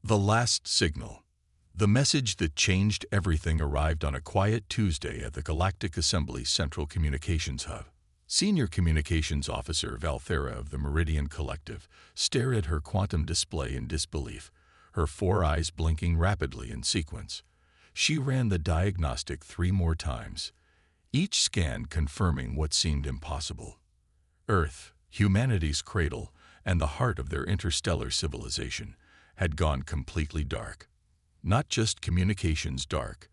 The last signal. The message that changed everything arrived on a quiet Tuesday at the Galactic Assembly's Central Communications Hub. Senior Communications Officer Valthera of the Meridian Collective stared at her quantum display in disbelief, her four eyes blinking rapidly in sequence. She ran the diagnostic 3 more times, each scan confirming what seemed impossible. Earth, humanity's cradle and the heart of their interstellar civilization, had gone completely dark. Not just communications dark.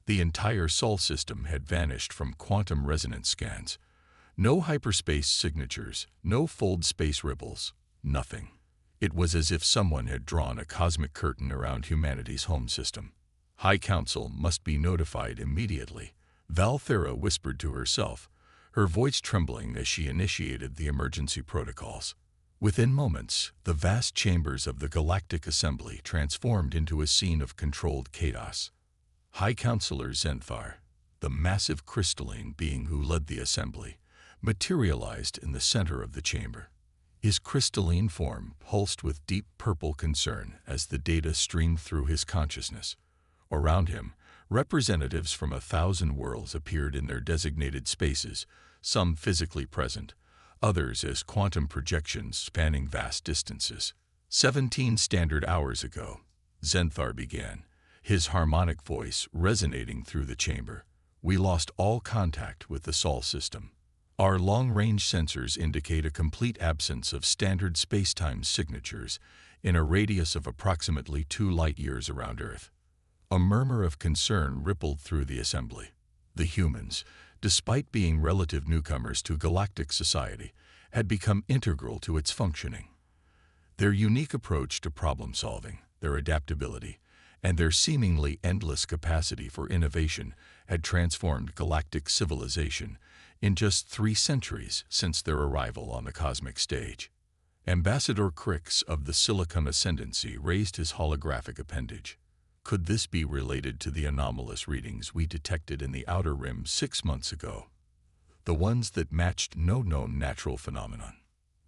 The entire Sol system had vanished from quantum resonance scans. No hyperspace signatures, no fold space ripples, nothing. It was as if someone had drawn a cosmic curtain around humanity's home system. High Council must be notified immediately, Valthera whispered to herself, her voice trembling as she initiated the emergency protocols. Within moments, the vast chambers of the Galactic Assembly transformed into a scene of controlled chaos. High Counselor Zenthar, the massive crystalline being who led the assembly, materialized in the center of the chamber. His crystalline form pulsed with deep purple concern as the data streamed through his consciousness. Around him, representatives from 1,000 worlds appeared in their designated spaces, some physically present, others as quantum projections spanning vast distances. 17 standard hours ago, Zenthar began, his harmonic voice resonating through the chamber. We lost all contact with the Sol system. Our long-range sensors indicate a complete absence of standard space-time signatures in a radius of approximately 2 light-years around Earth. A murmur of concern rippled through the assembly. The humans, despite being relative newcomers to galactic society, had become integral to its functioning. Their unique approach to problem-solving, their adaptability, and their seemingly endless capacity for innovation had transformed galactic civilization in just 3 centuries since their arrival on the cosmic stage. Ambassador Crix of the Silicon Ascendancy raised his holographic appendage. Could this be related to the anomalous readings we detected in the Outer Rim 6 months ago? The ones that matched no known natural phenomenon.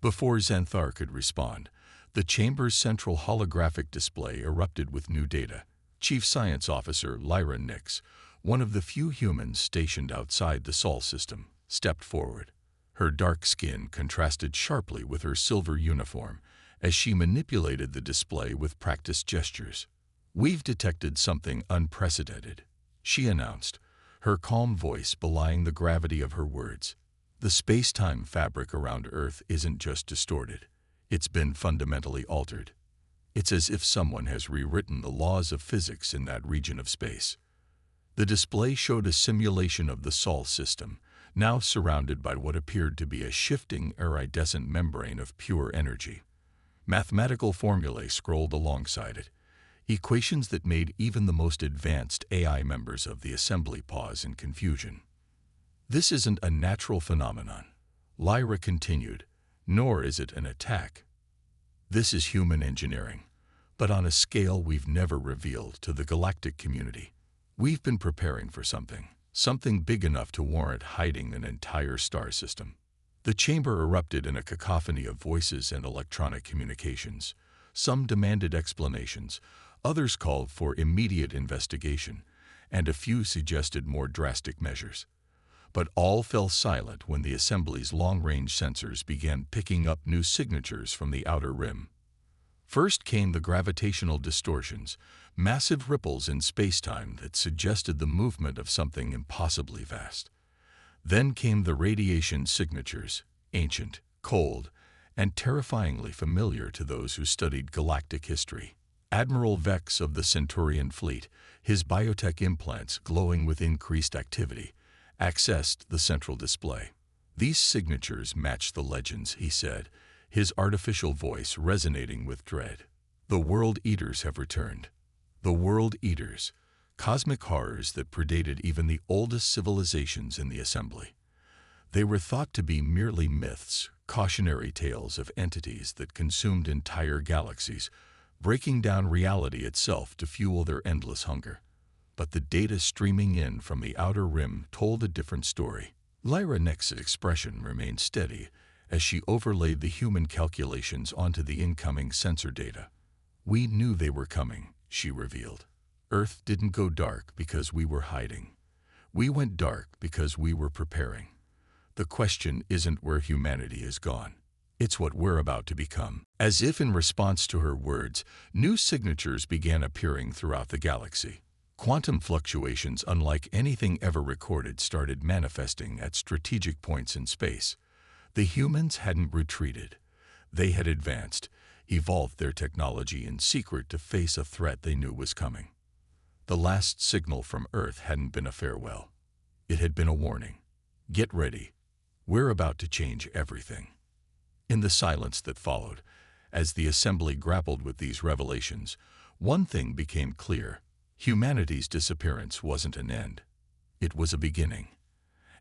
Before Zenthar could respond, the chamber's central holographic display erupted with new data. Chief Science Officer Lyra Nix, one of the few humans stationed outside the Sol system, stepped forward. Her dark skin contrasted sharply with her silver uniform as she manipulated the display with practiced gestures. "We've detected something unprecedented," she announced, her calm voice belying the gravity of her words. "The space-time fabric around Earth isn't just distorted. It's been fundamentally altered. It's as if someone has rewritten the laws of physics in that region of space." The display showed a simulation of the Sol system, now surrounded by what appeared to be a shifting iridescent membrane of pure energy. Mathematical formulae scrolled alongside it, equations that made even the most advanced AI members of the assembly pause in confusion. "This isn't a natural phenomenon," Lyra continued, "nor is it an attack. This is human engineering, but on a scale we've never revealed to the galactic community. We've been preparing for something big enough to warrant hiding an entire star system." The chamber erupted in a cacophony of voices and electronic communications. Some demanded explanations, others called for immediate investigation, and a few suggested more drastic measures. But all fell silent when the assembly's long-range sensors began picking up new signatures from the Outer Rim. First came the gravitational distortions, massive ripples in space-time that suggested the movement of something impossibly vast. Then came the radiation signatures, ancient, cold, and terrifyingly familiar to those who studied galactic history. Admiral Vex of the Centurion fleet, his biotech implants glowing with increased activity, accessed the central display. "These signatures match the legends," he said, his artificial voice resonating with dread. "The World Eaters have returned. The World Eaters, cosmic horrors that predated even the oldest civilizations in the assembly. They were thought to be merely myths, cautionary tales of entities that consumed entire galaxies, breaking down reality itself to fuel their endless hunger. But the data streaming in from the Outer Rim told a different story." Lyra Nix's expression remained steady as she overlaid the human calculations onto the incoming sensor data. We knew they were coming, she revealed. Earth didn't go dark because we were hiding. We went dark because we were preparing. The question isn't where humanity is gone. It's what we're about to become. As if in response to her words, new signatures began appearing throughout the galaxy. Quantum fluctuations unlike anything ever recorded started manifesting at strategic points in space. The humans hadn't retreated. They had advanced, evolved their technology in secret to face a threat they knew was coming. The last signal from Earth hadn't been a farewell. It had been a warning. Get ready. We're about to change everything. In the silence that followed, as the assembly grappled with these revelations, one thing became clear. Humanity's disappearance wasn't an end. It was a beginning.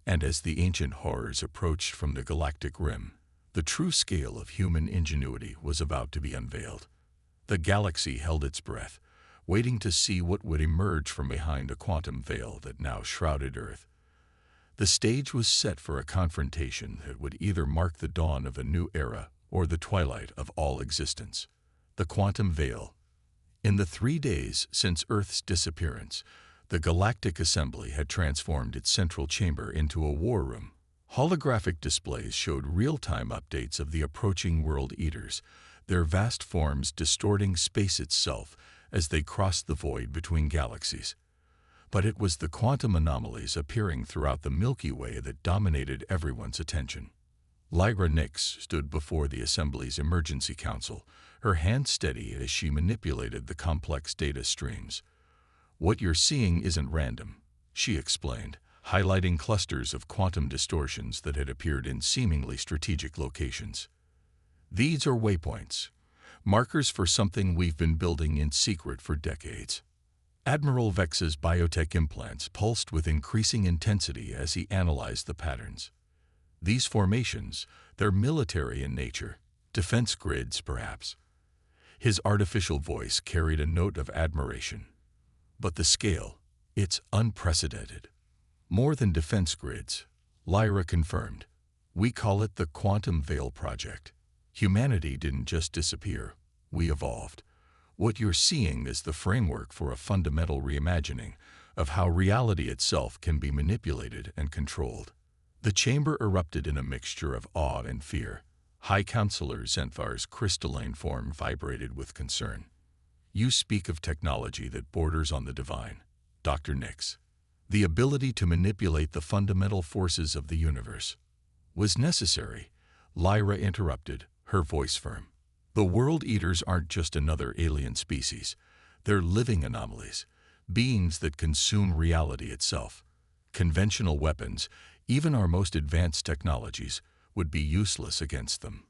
And as the ancient horrors approached from the galactic rim, the true scale of human ingenuity was about to be unveiled. The galaxy held its breath, waiting to see what would emerge from behind a quantum veil that now shrouded Earth. The stage was set for a confrontation that would either mark the dawn of a new era or the twilight of all existence. The quantum veil. In the 3 days since Earth's disappearance, the Galactic Assembly had transformed its central chamber into a war room. Holographic displays showed real-time updates of the approaching world eaters, their vast forms distorting space itself as they crossed the void between galaxies. But it was the quantum anomalies appearing throughout the Milky Way that dominated everyone's attention. Lyra Nix stood before the Assembly's Emergency Council, her hand steady as she manipulated the complex data streams. "What you're seeing isn't random," she explained, highlighting clusters of quantum distortions that had appeared in seemingly strategic locations. "These are waypoints, markers for something we've been building in secret for decades." Admiral Vex's biotech implants pulsed with increasing intensity as he analyzed the patterns. These formations, they're military in nature, defense grids perhaps. His artificial voice carried a note of admiration. But the scale, it's unprecedented. More than defense grids, Lyra confirmed. We call it the Quantum Veil Project. Humanity didn't just disappear, we evolved. What you're seeing is the framework for a fundamental reimagining of how reality itself can be manipulated and controlled. The chamber erupted in a mixture of awe and fear. High Counselor Zenthar's crystalline form vibrated with concern. "You speak of technology that borders on the divine, Dr. Nix. The ability to manipulate the fundamental forces of the universe." "Was necessary," Lyra interrupted, her voice firm. "The world eaters aren't just another alien species. They're living anomalies, beings that consume reality itself. Conventional weapons, even our most advanced technologies, would be useless against them."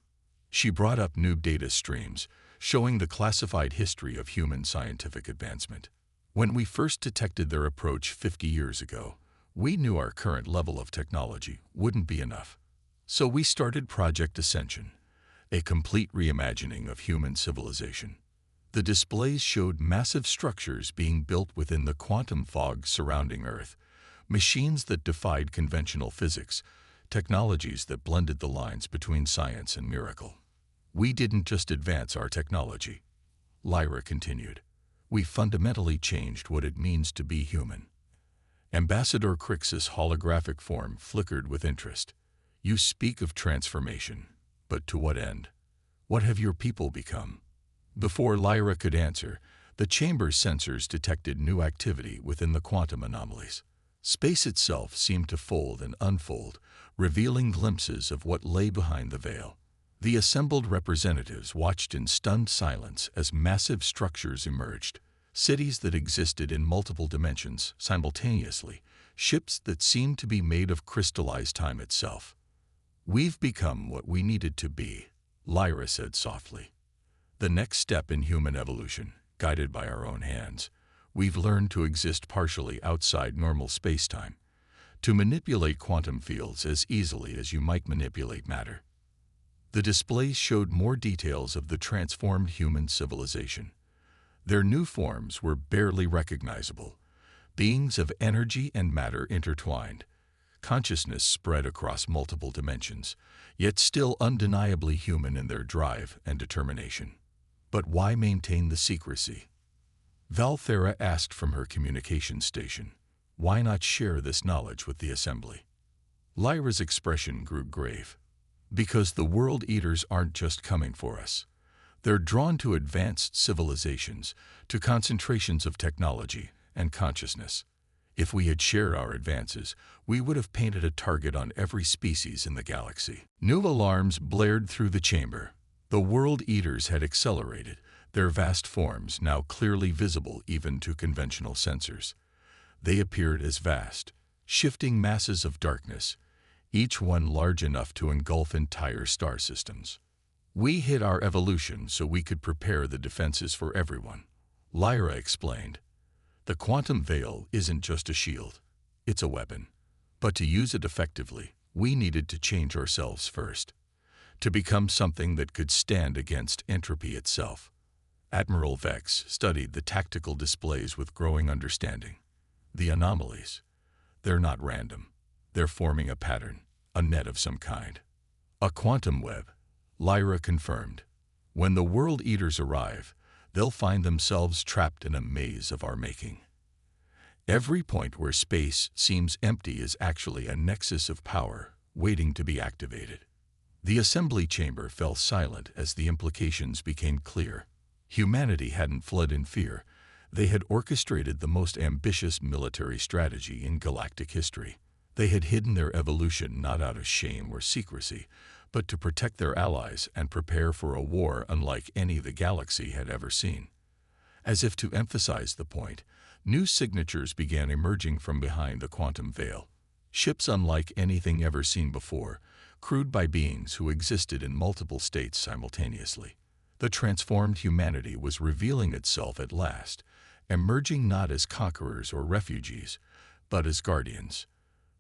She brought up new data streams, showing the classified history of human scientific advancement. "When we first detected their approach 50 years ago, we knew our current level of technology wouldn't be enough. So we started Project Ascension, a complete reimagining of human civilization. The displays showed massive structures being built within the quantum fog surrounding Earth, machines that defied conventional physics, technologies that blended the lines between science and miracle. We didn't just advance our technology," Lyra continued. "We fundamentally changed what it means to be human." Ambassador Crix's holographic form flickered with interest. "You speak of transformation, but to what end? What have your people become?" Before Lyra could answer, the chamber's sensors detected new activity within the quantum anomalies. Space itself seemed to fold and unfold, revealing glimpses of what lay behind the veil. The assembled representatives watched in stunned silence as massive structures emerged, cities that existed in multiple dimensions simultaneously, ships that seemed to be made of crystallized time itself. "We've become what we needed to be," Lyra said softly. "The next step in human evolution, guided by our own hands. We've learned to exist partially outside normal space-time, to manipulate quantum fields as easily as you might manipulate matter." The displays showed more details of the transformed human civilization. Their new forms were barely recognizable, beings of energy and matter intertwined, consciousness spread across multiple dimensions, yet still undeniably human in their drive and determination. But why maintain the secrecy? Valthera asked from her communications station. Why not share this knowledge with the assembly? Lyra's expression grew grave. Because the World Eaters aren't just coming for us. They're drawn to advanced civilizations, to concentrations of technology and consciousness. If we had shared our advances, we would have painted a target on every species in the galaxy. New alarms blared through the chamber. The World Eaters had accelerated, their vast forms now clearly visible even to conventional sensors. They appeared as vast, shifting masses of darkness, each one large enough to engulf entire star systems. We hid our evolution so we could prepare the defenses for everyone, Lyra explained. The quantum veil isn't just a shield, it's a weapon. But to use it effectively, we needed to change ourselves first, to become something that could stand against entropy itself. Admiral Vex studied the tactical displays with growing understanding. The anomalies, they're not random. They're forming a pattern, a net of some kind. A quantum web, Lyra confirmed. When the World Eaters arrive, they'll find themselves trapped in a maze of our making. Every point where space seems empty is actually a nexus of power waiting to be activated. The assembly chamber fell silent as the implications became clear. Humanity hadn't fled in fear. They had orchestrated the most ambitious military strategy in galactic history. They had hidden their evolution not out of shame or secrecy, but to protect their allies and prepare for a war unlike any the galaxy had ever seen. As if to emphasize the point, new signatures began emerging from behind the quantum veil. Ships unlike anything ever seen before, crewed by beings who existed in multiple states simultaneously. The transformed humanity was revealing itself at last, emerging not as conquerors or refugees, but as guardians.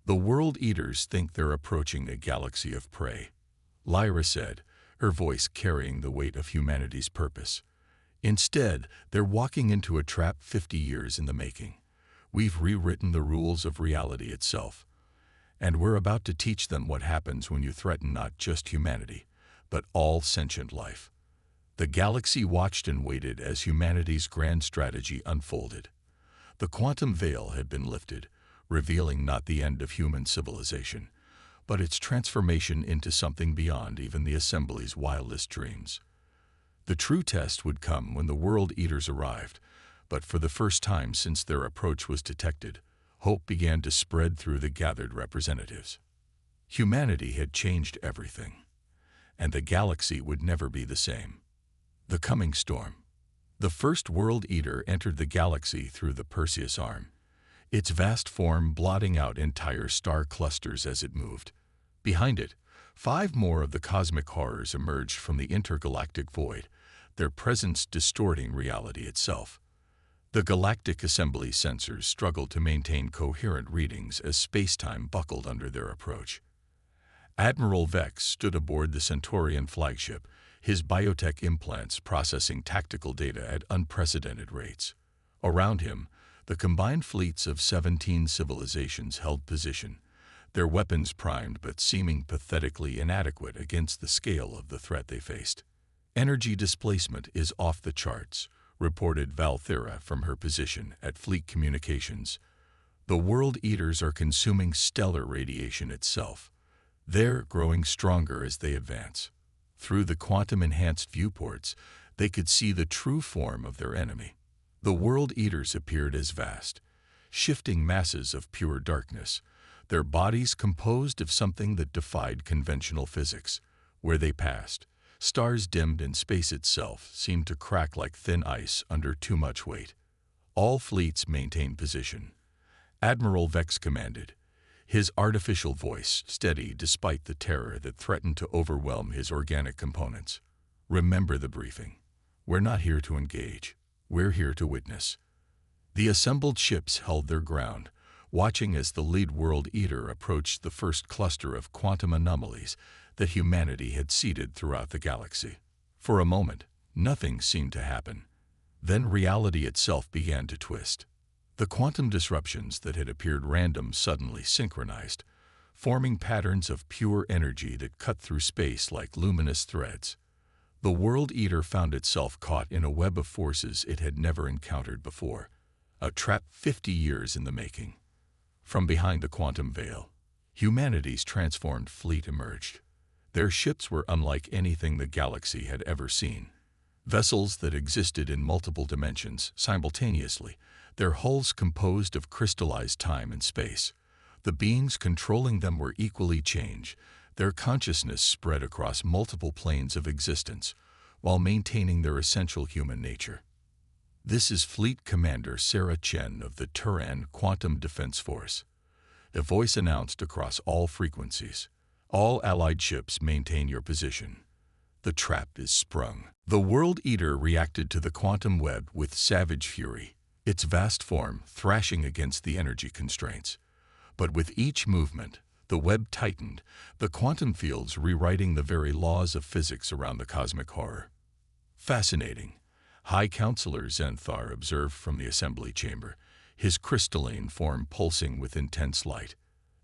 The World Eaters think they're approaching a galaxy of prey, Lyra said, her voice carrying the weight of humanity's purpose. Instead, they're walking into a trap 50 years in the making. We've rewritten the rules of reality itself, and we're about to teach them what happens when you threaten not just humanity, but all sentient life. The galaxy watched and waited as humanity's grand strategy unfolded. The quantum veil had been lifted, revealing not the end of human civilization, but its transformation into something beyond even the Assembly's wildest dreams. The true test would come when the World Eaters arrived, but for the first time since their approach was detected, hope began to spread through the gathered representatives. Humanity had changed everything, and the galaxy would never be the same. The coming storm. The first World Eater entered the galaxy through the Perseus arm, its vast form blotting out entire star clusters as it moved. Behind it, 5 more of the cosmic horrors emerged from the intergalactic void, their presence distorting reality itself. The Galactic Assembly sensors struggled to maintain coherent readings as space-time buckled under their approach. Admiral Vex stood aboard the Centaurian flagship, his biotech implants processing tactical data at unprecedented rates. Around him, the combined fleets of 17 civilizations held position, their weapons primed but seeming pathetically inadequate against the scale of the threat they faced. Energy displacement is off the charts, reported Valthera from her position at Fleet Communications. The World Eaters are consuming stellar radiation itself. They're growing stronger as they advance. Through the quantum-enhanced viewports, they could see the true form of their enemy. The World Eaters appeared as vast, shifting masses of pure darkness, their bodies composed of something that defied conventional physics. Where they passed, stars dimmed and space itself seemed to crack like thin ice under too much weight. All fleets maintained position, Admiral Vex commanded, his artificial voice steady despite the terror that threatened to overwhelm his organic components. Remember the briefing. We're not here to engage. We're here to witness. The assembled ships held their ground, watching as the lead World Eater approached the first cluster of quantum anomalies that humanity had seeded throughout the galaxy. For a moment, nothing seemed to happen. Then reality itself began to twist. The quantum disruptions that had appeared random suddenly synchronized, forming patterns of pure energy that cut through space like luminous threads. The World Eater found itself caught in a web of forces it had never encountered before, a trap 50 years in the making. From behind the quantum veil, humanity's transformed fleet emerged. Their ships were unlike anything the galaxy had ever seen. Vessels that existed in multiple dimensions simultaneously, their hulls composed of crystallized time and space. The beings controlling them were equally changed, their consciousness spread across multiple planes of existence, while maintaining their essential human nature. This is Fleet Commander Sarah Chen of the Turan Quantum Defense Force. The voice announced across all frequencies. All Allied ships maintain your position. The trap is sprung. The World Eater reacted to the quantum web with savage fury, its vast form thrashing against the energy constraints. But with each movement, the web tightened, the quantum fields rewriting the very laws of physics around the cosmic horror. Fascinating. High Counselor Zenthar observed from the assembly chamber, his crystalline form pulsing with intense light.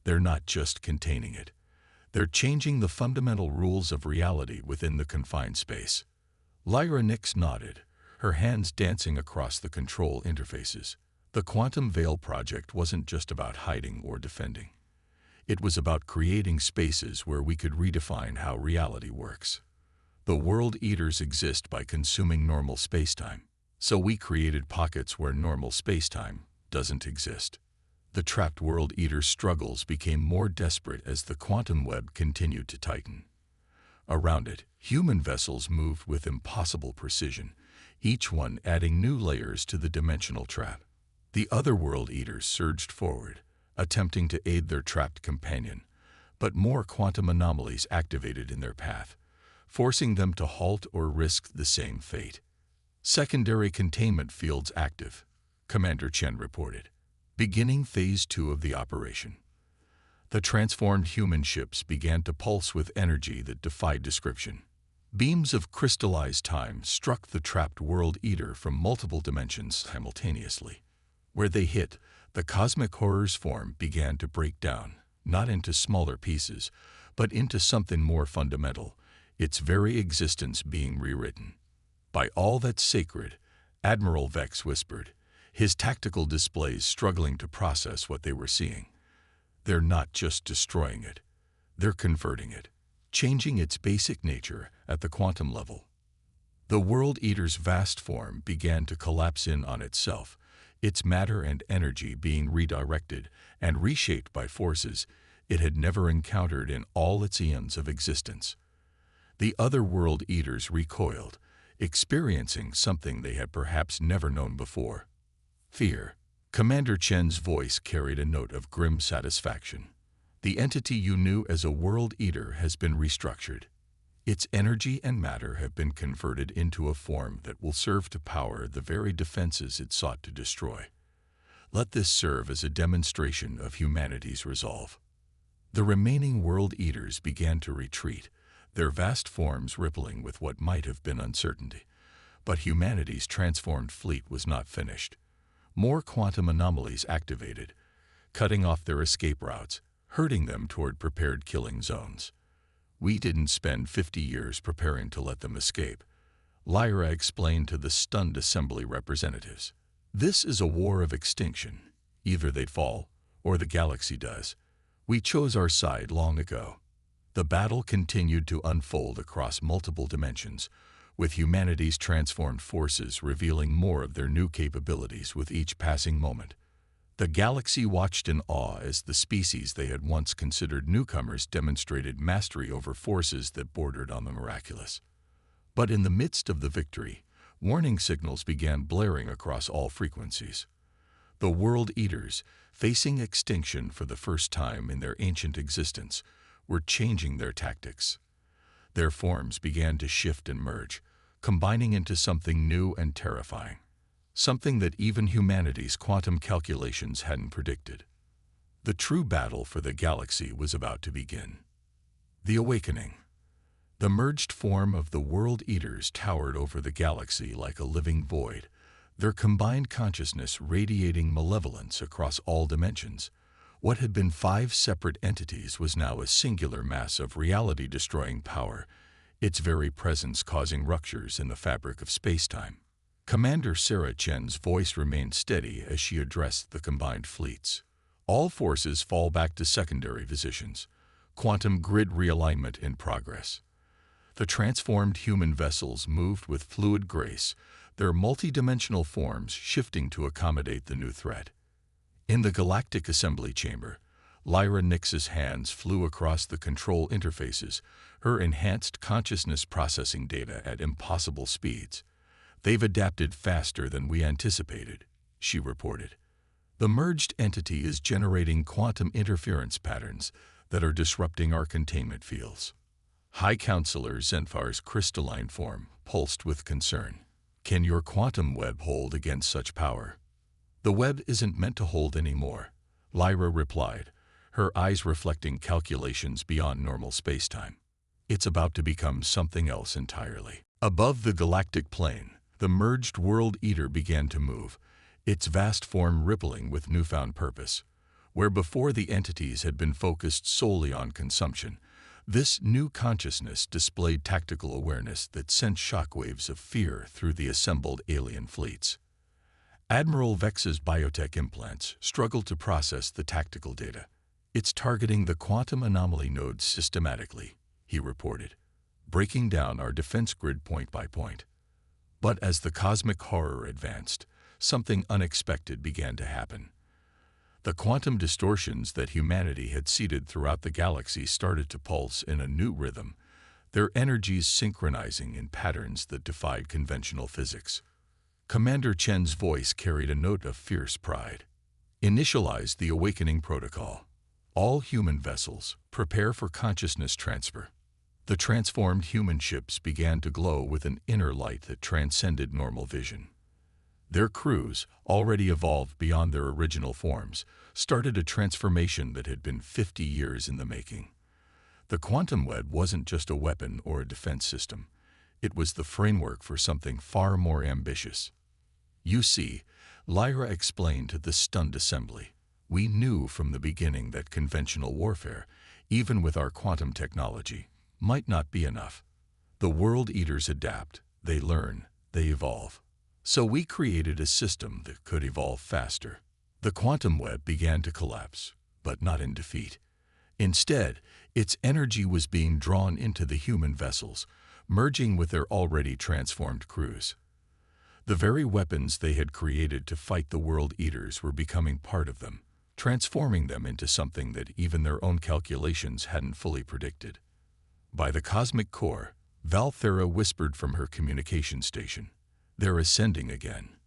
They're not just containing it. They're changing the fundamental rules of reality within the confined space. Lyra Nix nodded, her hands dancing across the control interfaces. The Quantum Veil project wasn't just about hiding or defending. It was about creating spaces where we could redefine how reality works. The World Eaters exist by consuming normal spacetime, so we created pockets where normal spacetime doesn't exist. The trapped World Eater's struggles became more desperate as the quantum web continued to tighten. Around it, human vessels moved with impossible precision, each one adding new layers to the dimensional trap. The other World Eaters surged forward, attempting to aid their trapped companion, but more quantum anomalies activated in their path, forcing them to halt or risk the same fate. Secondary containment fields active, Commander Chen reported. Beginning Phase 2 of the operation. The transformed human ships began to pulse with energy that defied description. Beams of crystallized time struck the trapped World Eater from multiple dimensions simultaneously. Where they hit, the cosmic horror's form began to break down, not into smaller pieces, but into something more fundamental, its very existence being rewritten. By all that's sacred, Admiral Vex whispered, his tactical displays struggling to process what they were seeing. They're not just destroying it, they're converting it, changing its basic nature at the quantum level. The World Eater's vast form began to collapse in on itself, its matter and energy being redirected and reshaped by forces it had never encountered in all its eons of existence. The other World Eaters recoiled, experiencing something they had perhaps never known before. Fear. Commander Chen's voice carried a note of grim satisfaction. The entity you knew as a World Eater has been restructured. Its energy and matter have been converted into a form that will serve to power the very defenses it sought to destroy. Let this serve as a demonstration of humanity's resolve. The remaining World Eaters began to retreat, their vast forms rippling with what might have been uncertainty. But humanity's transformed fleet was not finished. More quantum anomalies activated, cutting off their escape routes, herding them toward prepared killing zones. We didn't spend 50 years preparing to let them escape, Lyra explained to the stunned assembly representatives. This is a war of extinction. Either they fall, or the galaxy does. We chose our side long ago. The battle continued to unfold across multiple dimensions, with humanity's transformed forces revealing more of their new capabilities with each passing moment. The galaxy watched in awe as the species they had once considered newcomers demonstrated mastery over forces that bordered on the miraculous. But in the midst of the victory, warning signals began blaring across all frequencies. The World Eaters, facing extinction for the first time in their ancient existence, were changing their tactics. Their forms began to shift and merge, combining into something new and terrifying, something that even humanity's quantum calculations hadn't predicted. The true battle for the galaxy was about to begin. The Awakening. The merged form of the World Eaters towered over the galaxy like a living void, their combined consciousness radiating malevolence across all dimensions. What had been 5 separate entities was now a singular mass of reality-destroying power, its very presence causing ruptures in the fabric of space-time. Commander Sarah Chen's voice remained steady as she addressed the combined fleets. All forces fall back to secondary positions. Quantum grid realignment in progress. The transformed human vessels moved with fluid grace, their multidimensional forms shifting to accommodate the new threat. In the Galactic Assembly Chamber, Lyra Nix's hands flew across the control interfaces, her enhanced consciousness processing data at impossible speeds. "They've adapted faster than we anticipated," she reported. "The merged entity is generating quantum interference patterns that are disrupting our containment fields." High Counselor Zenfar's crystalline form pulsed with concern. "Can your quantum web hold against such power?" "The web isn't meant to hold anymore," Lyra replied, her eyes reflecting calculations beyond normal spacetime. "It's about to become something else entirely." Above the galactic plane, the merged World Eater began to move, its vast form rippling with newfound purpose. Where before the entities had been focused solely on consumption, this new consciousness displayed tactical awareness that sent shockwaves of fear through the assembled alien fleets. Admiral Vex's biotech implants struggled to process the tactical data. "It's targeting the quantum anomaly nodes systematically," he reported, "breaking down our defense grid point by point." But as the cosmic horror advanced, something unexpected began to happen. The quantum distortions that humanity had seeded throughout the galaxy started to pulse in a new rhythm, their energies synchronizing in patterns that defied conventional physics. Commander Chen's voice carried a note of fierce pride. "Initialize the awakening protocol. All human vessels, prepare for consciousness transfer." The transformed human ships began to glow with an inner light that transcended normal vision. Their crews, already evolved beyond their original forms, started a transformation that had been 50 years in the making. The quantum web wasn't just a weapon or a defense system. It was the framework for something far more ambitious. "You see," Lyra explained to the stunned assembly, "we knew from the beginning that conventional warfare, even with our quantum technology, might not be enough. The World Eaters adapt, they learn, they evolve. So we created a system that could evolve faster." The quantum web began to collapse, but not in defeat. Instead, its energy was being drawn into the human vessels, merging with their already transformed crews. The very weapons they had created to fight the World Eaters were becoming part of them, transforming them into something that even their own calculations hadn't fully predicted. By the cosmic core, Valthera whispered from her communication station, "They're ascending again."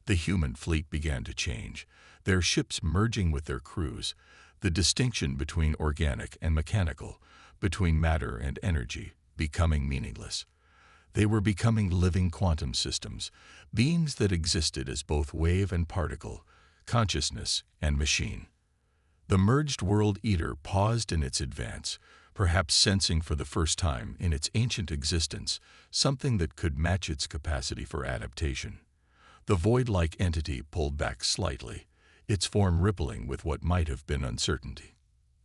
The human fleet began to change, their ships merging with their crews, the distinction between organic and mechanical, between matter and energy, becoming meaningless. They were becoming living quantum systems, beings that existed as both wave and particle, consciousness and machine. The merged World Eater paused in its advance, perhaps sensing for the first time in its ancient existence something that could match its capacity for adaptation. The void-like entity pulled back slightly, its form rippling with what might have been uncertainty.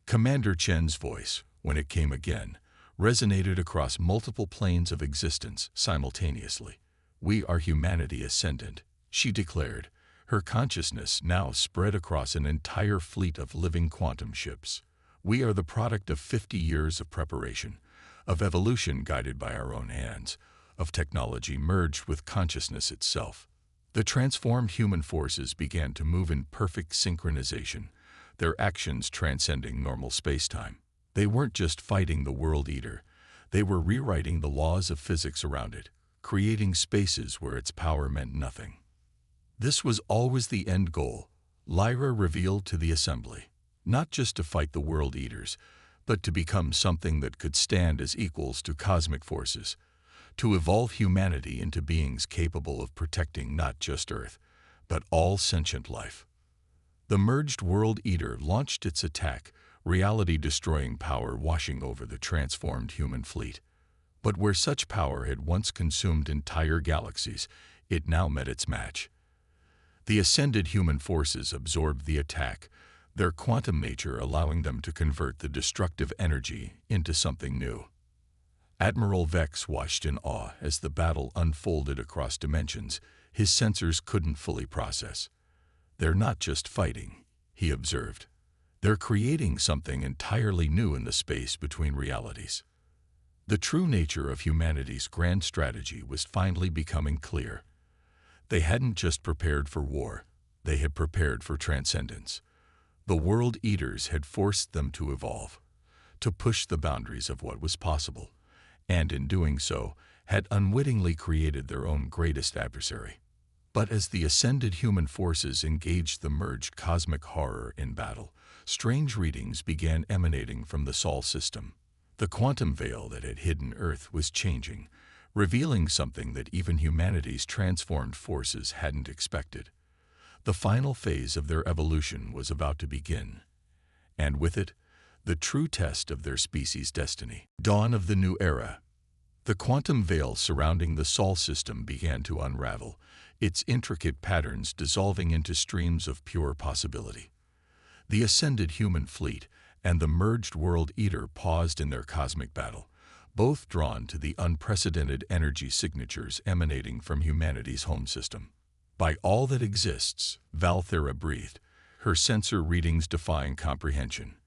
Commander Chen's voice, when it came again, resonated across multiple planes of existence simultaneously. "We are humanity ascendant," she declared, her consciousness now spread across an entire fleet of living quantum ships. "We are the product of 50 years of preparation, of evolution guided by our own hands, of technology merged with consciousness itself." The transformed human forces began to move in perfect synchronization, their actions transcending normal spacetime. They weren't just fighting the World Eater, they were rewriting the laws of physics around it, creating spaces where its power meant nothing. This was always the end goal, Lyra revealed to the assembly. Not just to fight the World Eaters, but to become something that could stand as equals to cosmic forces, to evolve humanity into beings capable of protecting not just Earth, but all sentient life. The merged World Eater launched its attack, reality-destroying power washing over the transformed human fleet. But where such power had once consumed entire galaxies, it now met its match. The ascended human forces absorbed the attack, their quantum nature allowing them to convert the destructive energy into something new. Admiral Vex watched in awe as the battle unfolded across dimensions his sensors couldn't fully process. "They're not just fighting," he observed. "They're creating something entirely new in the space between realities." The true nature of humanity's grand strategy was finally becoming clear. They hadn't just prepared for war, they had prepared for transcendence. The World Eaters had forced them to evolve, to push the boundaries of what was possible, and in doing so, had unwittingly created their own greatest adversary. But as the ascended human forces engaged the merged cosmic horror in battle, strange readings began emanating from the Sol system. The quantum veil that had hidden Earth was changing, revealing something that even humanity's transformed forces hadn't expected. The final phase of their evolution was about to begin, and with it, the true test of their species' destiny. Dawn of the new era. The quantum veil surrounding the Sol system began to unravel, its intricate patterns dissolving into streams of pure possibility. The ascended human fleet and the merged World Eater paused in their cosmic battle, both drawn to the unprecedented energy signatures emanating from humanity's home system. "By all that exists," Valthera breathed, her sensor readings defying comprehension.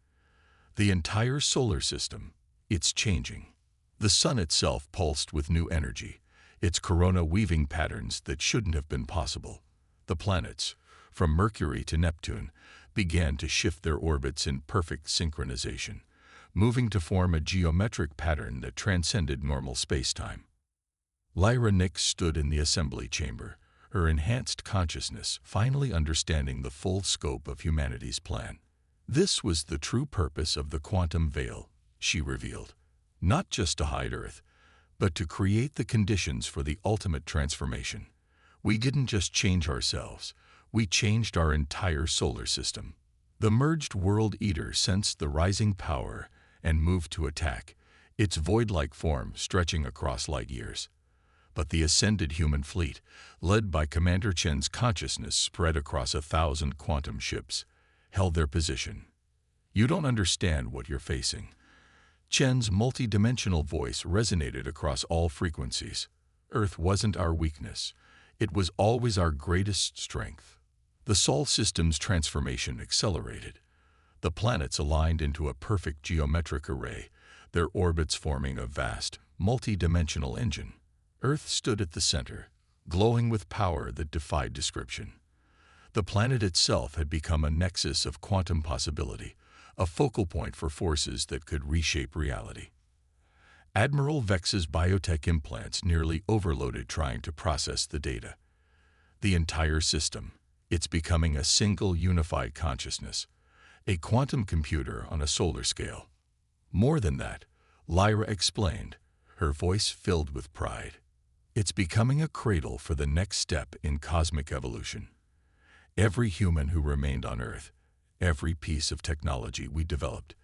"The entire solar system, it's changing." The sun itself pulsed with new energy, its corona weaving patterns that shouldn't have been possible. The planets, from Mercury to Neptune, began to shift their orbits in perfect synchronization, moving to form a geometric pattern that transcended normal spacetime. Lyra Nix stood in the assembly chamber, her enhanced consciousness finally understanding the full scope of humanity's plan. This was the true purpose of the quantum veil, she revealed. Not just to hide Earth, but to create the conditions for the ultimate transformation. We didn't just change ourselves, we changed our entire solar system. The merged World Eater sensed the rising power and moved to attack, its void-like form stretching across light years. But the ascended human fleet, led by Commander Chen's consciousness spread across 1,000 quantum ships, held their position. "You don't understand what you're facing." Chen's multidimensional voice resonated across all frequencies. "Earth wasn't our weakness. It was always our greatest strength." The Sol system's transformation accelerated. The planets aligned into a perfect geometric array, their orbits forming a vast, multi-dimensional engine. Earth stood at the center, glowing with power that defied description. The planet itself had become a nexus of quantum possibility, a focal point for forces that could reshape reality. Admiral Vex's biotech implants nearly overloaded trying to process the data. The entire system, it's becoming a single unified consciousness, a quantum computer on a solar scale. More than that, Lyra explained, her voice filled with pride. It's becoming a cradle for the next step in cosmic evolution. Every human who remained on Earth, every piece of technology we developed,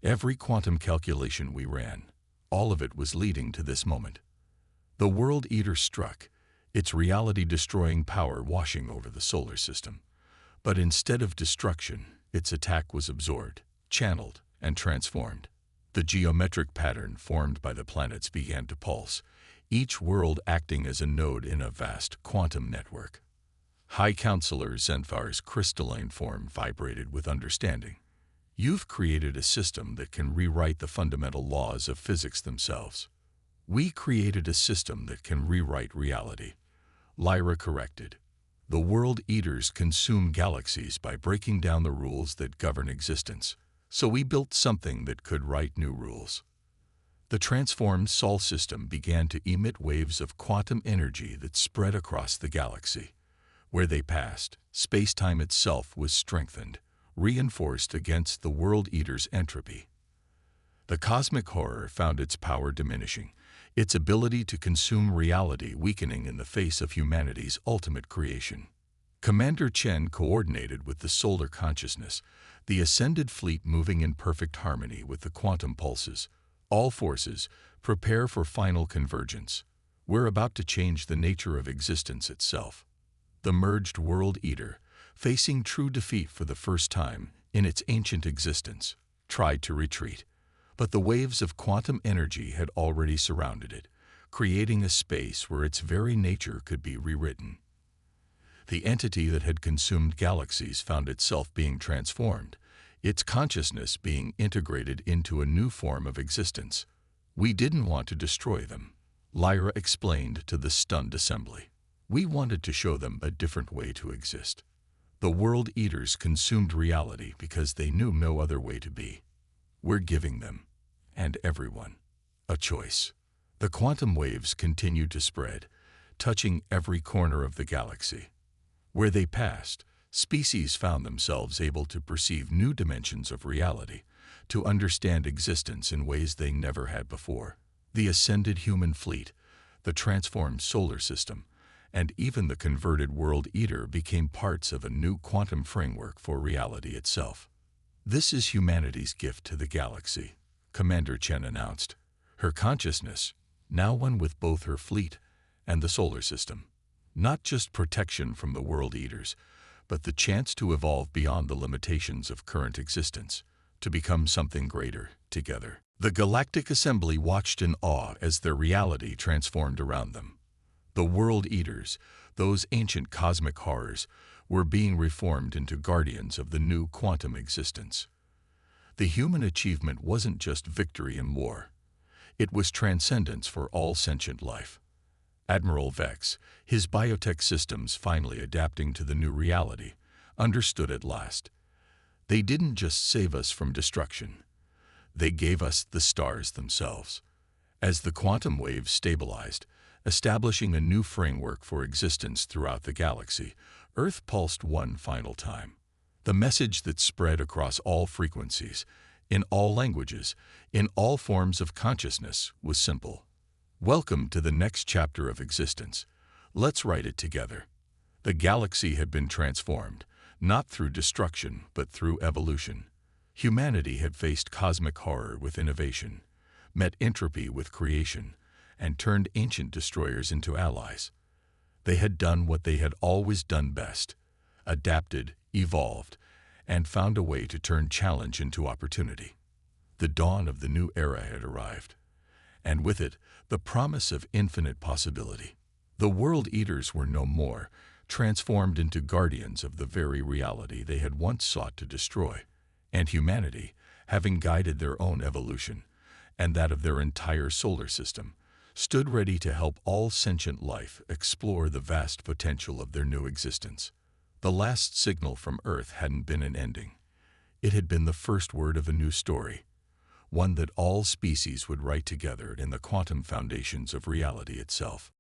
every quantum calculation we ran, all of it was leading to this moment. The World Eater struck, its reality-destroying power washing over the solar system. But instead of destruction, its attack was absorbed, channeled, and transformed. The geometric pattern formed by the planets began to pulse, each world acting as a node in a vast quantum network. High Counselor Zenfar's crystalline form vibrated with understanding. "You've created a system that can rewrite the fundamental laws of physics themselves." "We created a system that can rewrite reality," Lyra corrected. "The World Eaters consume galaxies by breaking down the rules that govern existence, so we built something that could write new rules." The transformed Sol system began to emit waves of quantum energy that spread across the galaxy. Where they passed, space-time itself was strengthened, reinforced against the World Eater's entropy. The cosmic horror found its power diminishing, its ability to consume reality weakening in the face of humanity's ultimate creation. Commander Chen coordinated with the solar consciousness, the ascended fleet moving in perfect harmony with the quantum pulses. "All forces, prepare for final convergence. We're about to change the nature of existence itself." The merged World Eater, facing true defeat for the first time in its ancient existence, tried to retreat. But the waves of quantum energy had already surrounded it, creating a space where its very nature could be rewritten. The entity that had consumed galaxies found itself being transformed, its consciousness being integrated into a new form of existence. "We didn't want to destroy them," Lyra explained to the stunned assembly. "We wanted to show them a different way to exist. The World Eaters consumed reality because they knew no other way to be. We're giving them, and everyone, a choice." The quantum waves continued to spread, touching every corner of the galaxy. Where they passed, species found themselves able to perceive new dimensions of reality, to understand existence in ways they never had before. The ascended human fleet, the transformed solar system, and even the converted World Eater became parts of a new quantum framework for reality itself. "This is humanity's gift to the galaxy," Commander Chen announced. Her consciousness, now one with both her fleet and the solar system. Not just protection from the World Eaters, but the chance to evolve beyond the limitations of current existence, to become something greater together. The Galactic Assembly watched in awe as their reality transformed around them. The World Eaters, those ancient cosmic horrors, were being reformed into guardians of the new quantum existence. The human achievement wasn't just victory in war. It was transcendence for all sentient life. Admiral Vex, his biotech systems finally adapting to the new reality, understood at last. They didn't just save us from destruction. They gave us the stars themselves. As the quantum waves stabilized, establishing a new framework for existence throughout the galaxy, Earth pulsed one final time. The message that spread across all frequencies, in all languages, in all forms of consciousness, was simple. "Welcome to the next chapter of existence. Let's write it together." The galaxy had been transformed, not through destruction, but through evolution. Humanity had faced cosmic horror with innovation, met entropy with creation, and turned ancient destroyers into allies. They had done what they had always done best: adapted, evolved, and found a way to turn challenge into opportunity. The dawn of the new era had arrived, and with it, the promise of infinite possibility. The World Eaters were no more, transformed into guardians of the very reality they had once sought to destroy, and humanity, having guided their own evolution, and that of their entire solar system, stood ready to help all sentient life explore the vast potential of their new existence. The last signal from Earth hadn't been an ending. It had been the first word of a new story, one that all species would write together in the quantum foundations of reality itself.